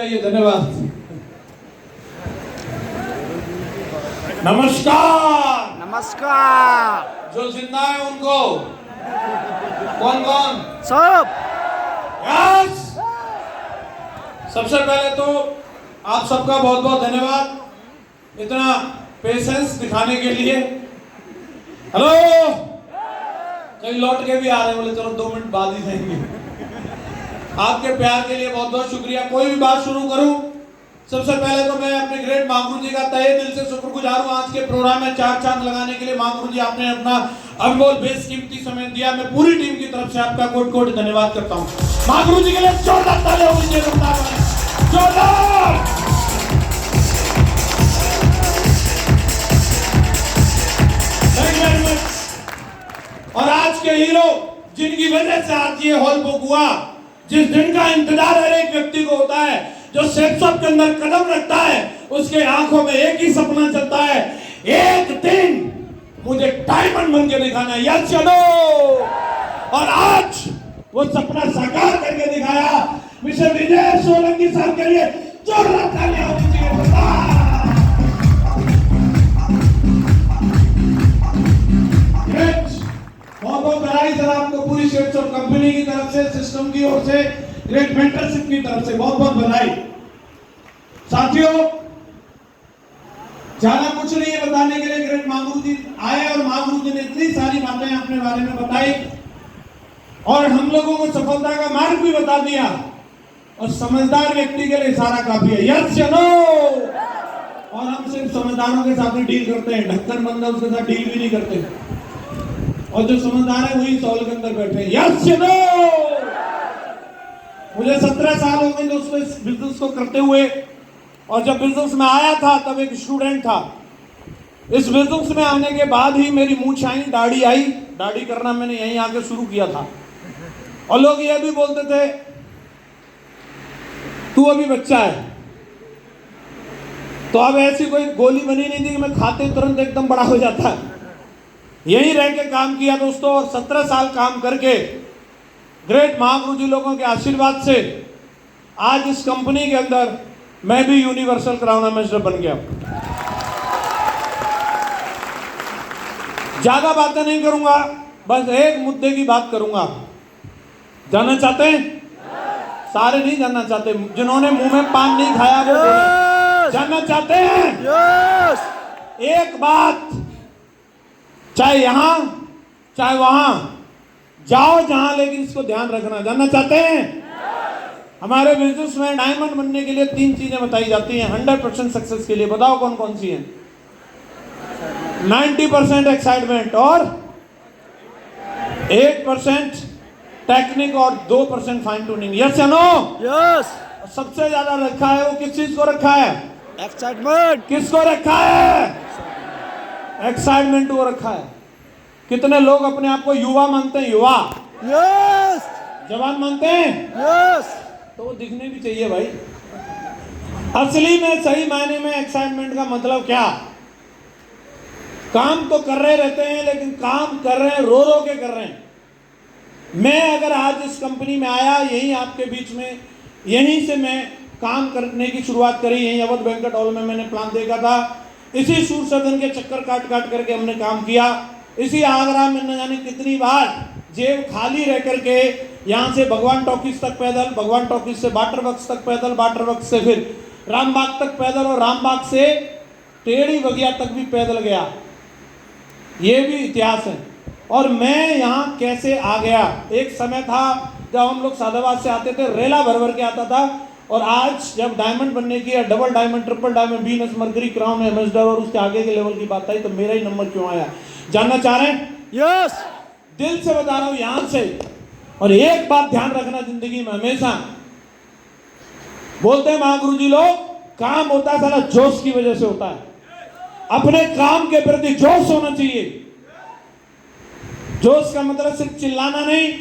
जाइए। धन्यवाद। नमस्कार। नमस्कार। जो जिंदा है उनको कौन कौन सब यस। सबसे पहले तो आप सबका बहुत बहुत धन्यवाद इतना पेशेंस दिखाने के लिए। हेलो, कई लौट के भी आ रहे हैं, बोले चलो 2 मिनट बाद ही जाएंगे। आपके प्यार के लिए बहुत बहुत शुक्रिया। कोई भी बात शुरू करूं, सबसे पहले तो मैं अपने ग्रेट महागुरु जी का तहे दिल से शुक्रगुजार हूं। आज के प्रोग्राम में 4 चांद लगाने के लिए महागुरु जी आपने अपना अनमोल बेशकीमती समय दिया। मैं पूरी टीम की तरफ से आपका कोटि कोटि धन्यवाद करता हूं। महागुरु जी के लिए जोरदार तालियां होनी चाहिए। जोरदार। और आज के हीरो जिनकी वजह से आज ये हॉल बुक हुआ, जिस दिन का इंतजार हर एक व्यक्ति को होता है, जो सेट शॉप के अंदर कदम रखता है, उसके आंखों में एक ही सपना चलता है, एक दिन मुझे डायमंड बन के दिखाना है। यस चलो। और आज वो सपना साकार करके दिखाया मिस्टर विजय सोलंकी साहब के लिए जोरदार तालियां होनी चाहिए। बहुत बहुत बधाई सर आपको, पूरी शेड्स और कंपनी की तरफ से, सिस्टम की ओर से, ग्रेट मेंटरशिप की तरफ से बहुत बहुत बधाई। साथियों, ज्यादा कुछ नहीं है बताने के लिए। ग्रेट महागुरु जी आए और महागुरु जी ने इतनी सारी बातें अपने बारे में बताई और हम लोगों को सफलता का मार्ग भी बता दिया। और समझदार व्यक्ति के लिए सारा काफी है। यस चलो। और हम सिर्फ समझदारों के साथ डील करते हैं, ढक्कन बंदा उसके साथ डील भी नहीं करते। और जो समझदार है वही सॉल के अंदर बैठे हैं। यस चलो। मुझे 17 साल हो गए दोस्तों इस बिजनेस को करते हुए। और जब बिजनेस में आया था तब एक स्टूडेंट था। इस बिजनेस में आने के बाद ही मेरी मूंछ आई, दाढ़ी आई। दाढ़ी करना मैंने यहीं आके शुरू किया था। और लोग ये भी बोलते थे तू अभी बच्चा है। तो अब ऐसी कोई गोली बनी नहीं थी कि मैं खाते तुरंत एकदम बड़ा हो जाता है। यहीं रह के काम किया दोस्तों। और 17 साल काम करके ग्रेट महागुरु जी लोगों के आशीर्वाद से आज इस कंपनी के अंदर मैं भी यूनिवर्सल क्राउन एम्बेसडर बन गया। ज्यादा बातें नहीं करूंगा, बस एक मुद्दे की बात करूंगा। जानना चाहते हैं? सारे नहीं जानना चाहते, जिन्होंने मुंह में पान नहीं खाया वो जानना चाहते हैं। एक बात, चाहे यहां चाहे वहां जाओ जहां, लेकिन इसको ध्यान रखना। जानना चाहते हैं? हमारे बिजनेस में डायमंड बनने के लिए 3 चीजें बताई जाती हैं 100% सक्सेस के लिए। बताओ कौन कौन सी हैं? 90% एक्साइटमेंट और 8% टेक्निक और 2% फाइन ट्यूनिंग। यस या नो? यस। सबसे ज्यादा रखा है वो किस चीज को रखा है? एक्साइटमेंट। किसको रखा है? एक्साइटमेंट को रखा है। कितने लोग अपने आप को युवा मानते हैं? युवा। यस। जवान मानते हैं? यस। तो वो दिखने भी चाहिए भाई। असली में सही मायने में एक्साइटमेंट का मतलब क्या? काम तो कर रहे रहते हैं, लेकिन काम कर रहे हैं, रो रो के कर रहे हैं। मैं अगर आज इस कंपनी में आया, यहीं आपके बीच में, यहीं से मैं काम करने की शुरुआत करी। यहीं अवध बैंक्वेट हॉल में मैंने प्लान देखा था। इसी सूर सदन के चक्कर काट काट करके हमने काम किया। इसी आगरा में न जाने कितनी बार जेब खाली रह करके यहाँ से भगवान टॉकीज तक पैदल, भगवान टॉकीज से वाटर वर्क्स तक पैदल, वाटर वर्क्स से फिर रामबाग तक पैदल, और रामबाग से टेढ़ी बगिया तक भी पैदल गया। ये भी इतिहास है। और मैं यहाँ कैसे आ गया? एक समय था जब हम लोग सादाबाद से आते थे, रेला भर भर के आता था। और आज जब डायमंड बनने की, double diamond, triple diamond, Venus, mercury, crown ambassador और उसके आगे के लेवल की बात आई, तो मेरा ही नंबर क्यों आया? जानना चाह रहे हैं? यस। दिल से बता रहा हूं यहां से। और एक बात ध्यान रखना जिंदगी में हमेशा, बोलते हैं महागुरु जी लोग, काम होता है सारा जोश की वजह से होता है। अपने काम के प्रति जोश होना चाहिए। जोश का मतलब सिर्फ चिल्लाना नहीं।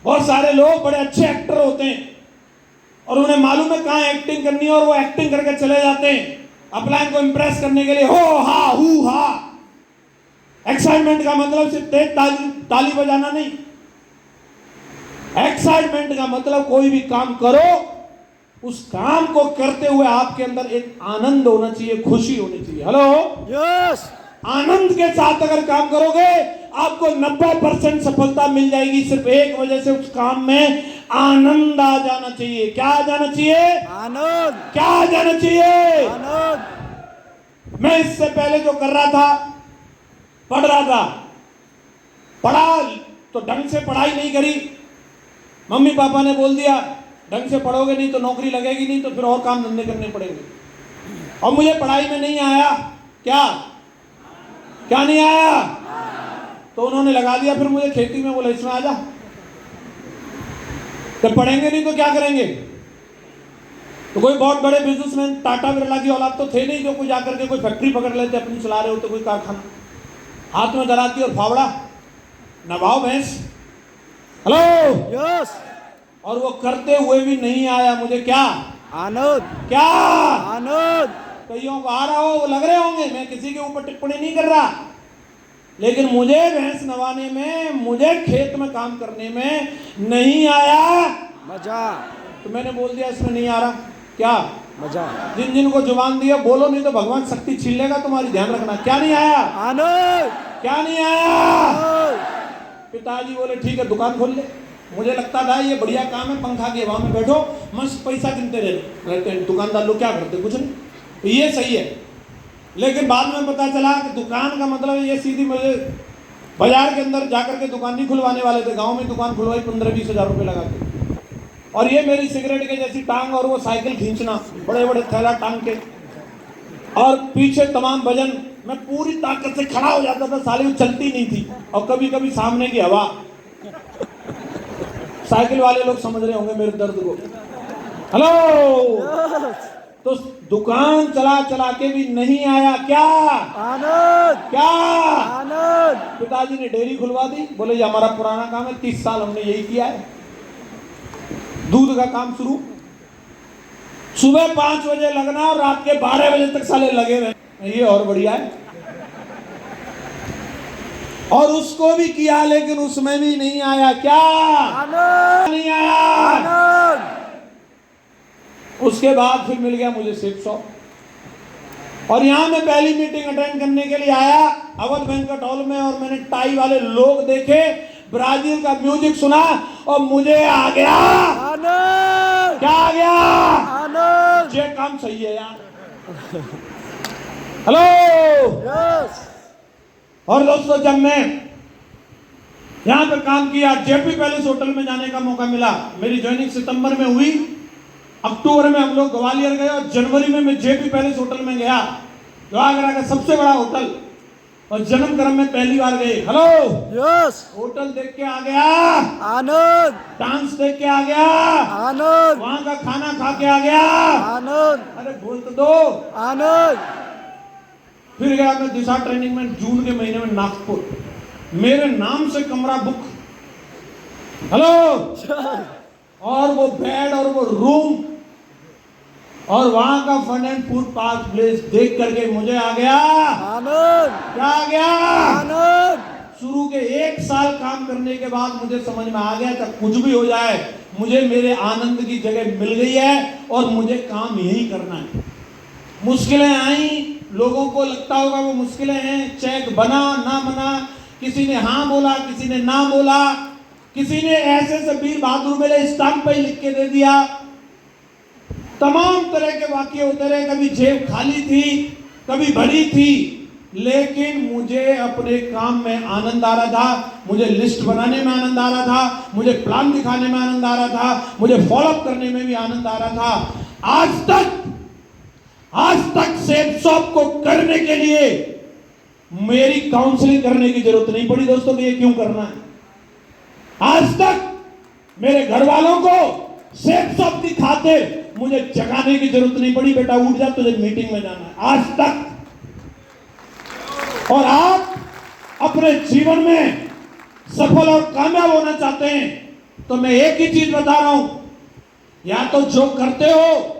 बहुत सारे लोग बड़े अच्छे एक्टर होते हैं और उन्हें मालूम है कहां एक्टिंग करनी है, और वो एक्टिंग करके चले जाते हैं अपलाइन को इंप्रेस करने के लिए। हो हा हू हा। एक्साइटमेंट का मतलब सिर्फ तेज ताली बजाना नहीं। एक्साइटमेंट का मतलब कोई भी काम करो उस काम को करते हुए आपके अंदर एक आनंद होना चाहिए, खुशी होनी चाहिए। हेलो, यस, आनंद के साथ अगर काम करोगे आपको 90% सफलता मिल जाएगी। सिर्फ एक वजह से, उस काम में आनंद आ जाना चाहिए। क्या आ जाना चाहिए? आनंद, क्या आ जाना चाहिए? आनंद। मैं इससे पहले जो कर रहा था, पढ़ रहा था, पढ़ा तो ढंग से पढ़ाई नहीं करी। मम्मी पापा ने बोल दिया ढंग से पढ़ोगे नहीं तो नौकरी लगेगी नहीं, तो फिर और काम धंधे करने पड़ेंगे। और मुझे पढ़ाई में नहीं आया, क्या क्या नहीं आया, तो उन्होंने लगा दिया फिर मुझे खेती में। बोला इसमें आ जा, तो पढ़ेंगे नहीं तो क्या करेंगे। तो कोई बहुत बड़े बिजनेसमैन टाटा बिरला की औलाद तो थे नहीं जो कोई जाकर के कोई फैक्ट्री पकड़ लेते, अपनी चला रहे होते, कोई कारखाना हाथ में धराती और फावड़ा नवाओ भैंस। हेलो, यस, और वो करते हुए भी नहीं आया मुझे। क्या आनंद, क्या आनंद। कईयों को आ रहा हो, वो लग रहे होंगे, मैं किसी के ऊपर टिप्पणी नहीं कर रहा, लेकिन मुझे भैंस नवाने में, मुझे खेत में काम करने में नहीं आया मजा, तो मैंने बोल दिया इसमें नहीं आ रहा। क्या मजा, जिन जिन को जुबान दिया बोलो, नहीं तो भगवान शक्ति छीन लेगा तुम्हारी, ध्यान रखना। क्या नहीं आया? आनंद, क्या नहीं आया? आनंद। पिताजी बोले ठीक है दुकान खोल ले। मुझे लगता था ये बढ़िया काम है, पंखा की हवा में बैठो मस्त पैसा गिनते रहते हैं दुकानदार लोग, क्या करते कुछ नहीं, ये सही है। लेकिन बाद में पता चला कि दुकान का मतलब ये सीधी, मुझे बाजार के अंदर जाकर के दुकान नहीं खुलवाने वाले थे, गांव में दुकान खुलवाई 15-20 हज़ार रुपये लगा के। और ये मेरी सिगरेट के जैसी टांग और वो साइकिल खींचना, बड़े बड़े थैला टांग के, और पीछे तमाम वजन। मैं पूरी ताकत से खड़ा हो जाता था, साले वो चलती नहीं थी। और कभी कभी सामने की हवा, साइकिल वाले लोग समझ रहे होंगे मेरे दर्द को। हेलो, यस, तो दुकान चला चला के भी नहीं आया। क्या आनंद, क्या आनंद। पिताजी ने डेयरी खुलवा दी। बोले ये हमारा पुराना काम है, 30 साल हमने यही किया है, दूध का काम शुरू। सुबह 5 बजे लगना और रात के 12 बजे तक साले लगे रहे, ये और बढ़िया है। और उसको भी किया लेकिन उसमें भी नहीं आया। क्या आनंद, नहीं आया? आनंद। उसके बाद फिर मिल गया मुझे सेफ शॉप, और यहां मैं पहली मीटिंग अटेंड करने के लिए आया अवध बैंक्वेट हॉल में, और मैंने टाई वाले लोग देखे, ब्राजील का म्यूजिक सुना और मुझे आ गया। आनंद, क्या आ गया? आनंद। ये काम सही है यार। हेलो, यस, और दोस्तों जब मैं यहां पर काम किया, जेपी पैलेस होटल में जाने का मौका मिला। मेरी ज्वाइनिंग सितंबर में हुई, अक्टूबर में हम लोग ग्वालियर गए, और जनवरी में मैं जेपी पैलेस होटल में गया, जो आगरा का सबसे बड़ा होटल, और जन्म कर्म में पहली बार गए। हेलो, यस, होटल देख के आ गया, आनंद, डांस देख के आ गया, आनंद, वहां का खाना खा के आ गया। आनंद, अरे बोल तो दो। आनंद। फिर गया मैं दिशा ट्रेनिंग में जून के महीने में नागपुर, मेरे नाम से कमरा बुक। हेलो, और वो बेड और वो रूम और वहां का fun and food park place देख करके मुझे आ गया। आनंद, क्या आ गया? आनंद। शुरू के 1 साल काम करने के बाद मुझे समझ में आ गया था कुछ भी हो जाए मुझे मेरे आनंद की जगह मिल गई है, और मुझे काम यही करना है। मुश्किलें आई, लोगों को लगता होगा वो मुश्किलें हैं, चेक बना ना बना, किसी ने हाँ बोला, किसी ने ना बोला, किसी ने ऐसे से वीर बहादुर मेरे स्टाम्प पे लिख के दे दिया, तमाम तरह के वाकये होते रहे। कभी जेब खाली थी, कभी भरी थी, लेकिन मुझे अपने काम में आनंद आ रहा था, मुझे लिस्ट बनाने में आनंद आ रहा था, मुझे प्लान दिखाने में आनंद आ रहा था, मुझे फॉलोअप करने में भी आनंद आ रहा था। आज तक सेफ शॉप को करने के लिए मेरी काउंसलिंग करने की जरूरत नहीं पड़ी दोस्तों, कि ये क्यों करना है। आज तक मेरे घर वालों को सेफ शॉप की खातिर मुझे जगाने की जरूरत नहीं पड़ी, बेटा उठ जा तुझे मीटिंग में जाना है, आज तक। और आप अपने जीवन में सफल और कामयाब होना चाहते हैं तो मैं एक ही चीज बता रहा हूं, या तो जो करते हो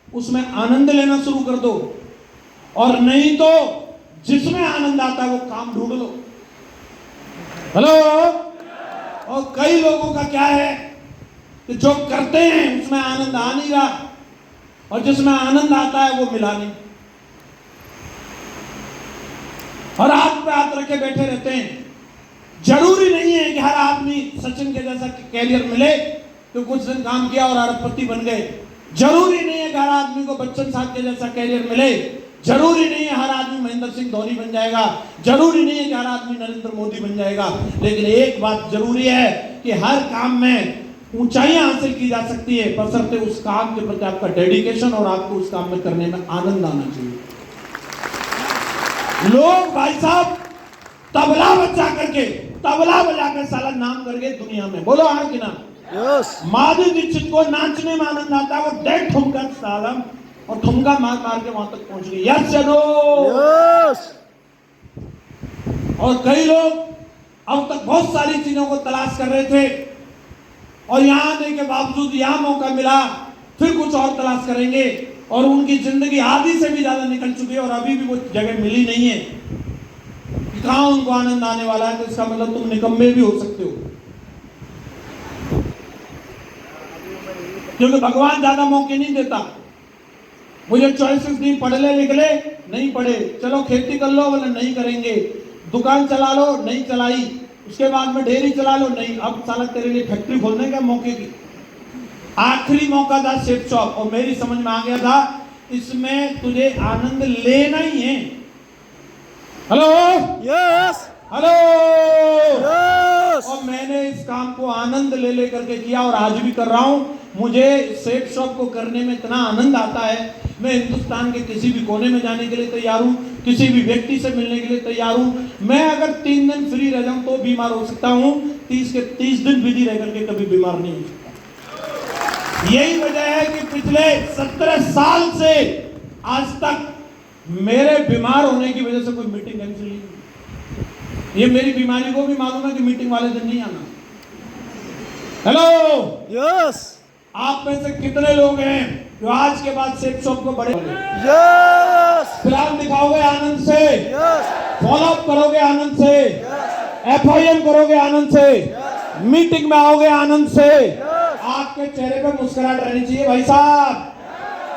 उसमें आनंद लेना शुरू कर दो, और नहीं तो जिसमें आनंद आता है वो काम ढूंढ लो। हेलो, और कई लोगों का क्या है कि जो करते हैं उसमें आनंद आ नहीं रहा, और जिसमें आनंद आता है वो मिला नहीं, और हाथ पे हाथ रखे बैठे रहते हैं। जरूरी नहीं है कि हर आदमी सचिन के जैसा कैरियर मिले तो कुछ दिन काम किया और अरबपति बन गए। जरूरी नहीं है कि हर आदमी को बच्चन साहब के जैसा कैरियर मिले। जरूरी नहीं है हर आदमी महेंद्र सिंह धोनी बन जाएगा। जरूरी नहीं है कि हर आदमी नरेंद्र मोदी बन जाएगा। लेकिन एक बात जरूरी है कि हर काम में ऊंचाइयां हासिल की जा सकती है, बशर्ते उस काम के प्रति आपका डेडिकेशन और आपको उस काम में करने में आनंद आना चाहिए। लोग भाई साहब तबला बजा कर साला नाम करके दुनिया में, बोलो हाँ कि ना? यस। माधुरी दीक्षित को नाचने में आनंद आता है, वो डेढ़ ठुमका साला और ठुमका मार मार के वहां तक पहुंच गई। यस या नो? यस। और कई लोग अब तक बहुत सारी चीजों को तलाश कर रहे थे और यहाँ आने के बावजूद यहाँ मौका मिला, फिर कुछ और तलाश करेंगे, और उनकी जिंदगी आधी से भी ज्यादा निकल चुकी है और अभी भी वो जगह मिली नहीं है। कहां उनको आनंद आने वाला है? तो इसका मतलब तुम निकम्मे भी हो सकते हो, क्योंकि भगवान ज्यादा मौके नहीं देता। मुझे चॉइसेस दी, पढ़ ले लिख ले, नहीं पढ़े, चलो खेती कर लो, बोले नहीं करेंगे, दुकान चला लो, नहीं चलाई, उसके बाद में डेयरी चला लो, नहीं, अब साला तेरे लिए फैक्ट्री खोलने का मौके की आखिरी मौका था सेफ शॉप, और मेरी समझ में आ गया था इसमें तुझे आनंद लेना ही है। Hello yes. Hello yes. और मैंने इस काम को आनंद ले ले करके किया और आज भी कर रहा हूं। मुझे सेफ शॉप को करने में इतना आनंद आता है, मैं हिंदुस्तान के किसी भी कोने में जाने के लिए तैयार हूं, किसी भी व्यक्ति से मिलने के लिए तैयार हूं। मैं अगर 3 दिन फ्री रह जाऊं तो बीमार हो सकता हूं, 30 दिन बिजी रह करके कभी बीमार नहीं हो सकता। यही वजह है कि पिछले 17 साल से आज तक मेरे बीमार होने की वजह से कोई मीटिंग कैंसिल नहीं हुई। ये मेरी बीमारी को भी मालूम है कि मीटिंग वाले दिन नहीं आना। Hello yes. आप में से कितने लोग हैं जो आज के बाद सेफ शॉप को बढ़े? यस। फिलहाल दिखाओगे आनंद से, यस। फॉलोअप करोगे आनंद से, यस। FIM करोगे आनंद से, यस। मीटिंग में आओगे आनंद से। यस। आपके चेहरे पे मुस्कुराहट रहनी चाहिए भाई साहब।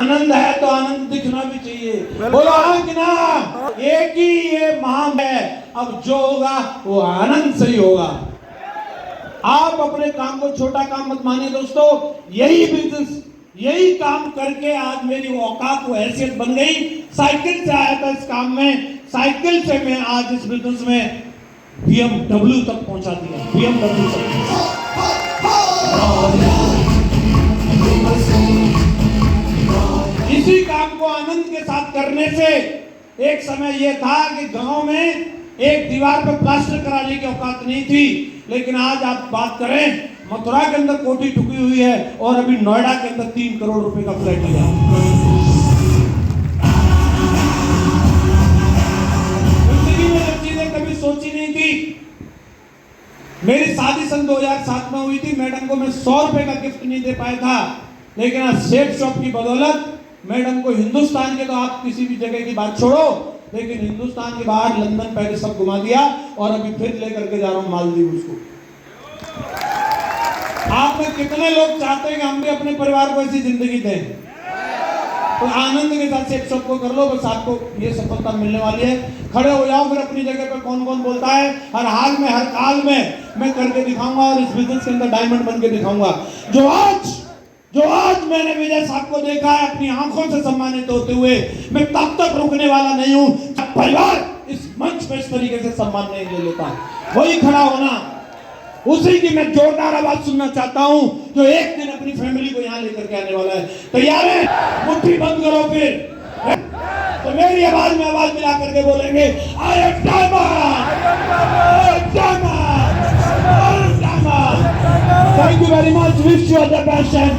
आनंद है तो आनंद दिखना भी चाहिए। बोलो हाँ कि ना? एक ही ये महान है, अब जो होगा वो आनंद से ही होगा। आप अपने काम को छोटा काम मत मानिए दोस्तों। यही बिजनेस, यही काम करके आज मेरी औकात वो हैसियत बन गई। साइकिल से आया था इस काम में, साइकिल से मैं आज इस बिजनेस में BMW तक पहुंचा दिया। BMW तक। इसी काम को आनंद के साथ करने से एक समय यह था कि गांव में एक दीवार पर प्लास्टर कराने की औकात नहीं थी, लेकिन आज आप बात करें, मथुरा के अंदर कोठी ठुकी हुई है और अभी नोएडा के अंदर 3 करोड़ रुपए का फ्लैट लिया। जिंदगी में जो चीजें कभी सोची नहीं थी। मेरी शादी सन 2007 में हुई थी। मैडम को मैं 100 रुपए का गिफ्ट नहीं दे पाया था, लेकिन आज सेफ शॉप की बदौलत मैडम को हिंदुस्तान के, तो आप किसी भी जगह की बात छोड़ो, लेकिन हिंदुस्तान के बाहर लंदन पेरिस सब घुमा दिया और अभी फिर लेकर के जा रहा हूं मालदीव उसको। आप में कितने लोग चाहते हैं कि हम भी अपने परिवार को ऐसी जिंदगी दें? तो आनंद के साथ सेफ शॉप को कर लो, बस आपको ये सफलता मिलने वाली है। खड़े हो जाओ फिर अपनी जगह पे। कौन कौन बोलता है हर हाल में हर काल में मैं करके दिखाऊंगा और इस बिजनेस के अंदर डायमंड बन के दिखाऊंगा। जो आज मैंने विजय साहब को देखा है अपनी आंखों से सम्मानित होते हुए, मैं तब तक रुकने वाला नहीं हूं जब परिवार इस मंच पे इस तरीके से सम्मान नहीं ले लेता। वही खड़ा होना, उसी की मैं जोरदार आवाज सुनना चाहता हूं जो एक दिन अपनी फैमिली को यहां लेकर के आने वाला है। तैयार है? मुट्ठी बंद करो फिर, तो मेरी आवाज में आवाज मिला करके बोलेंगे I am diamond, I am diamond, I am diamond. Thank you very much. Wish you all the best and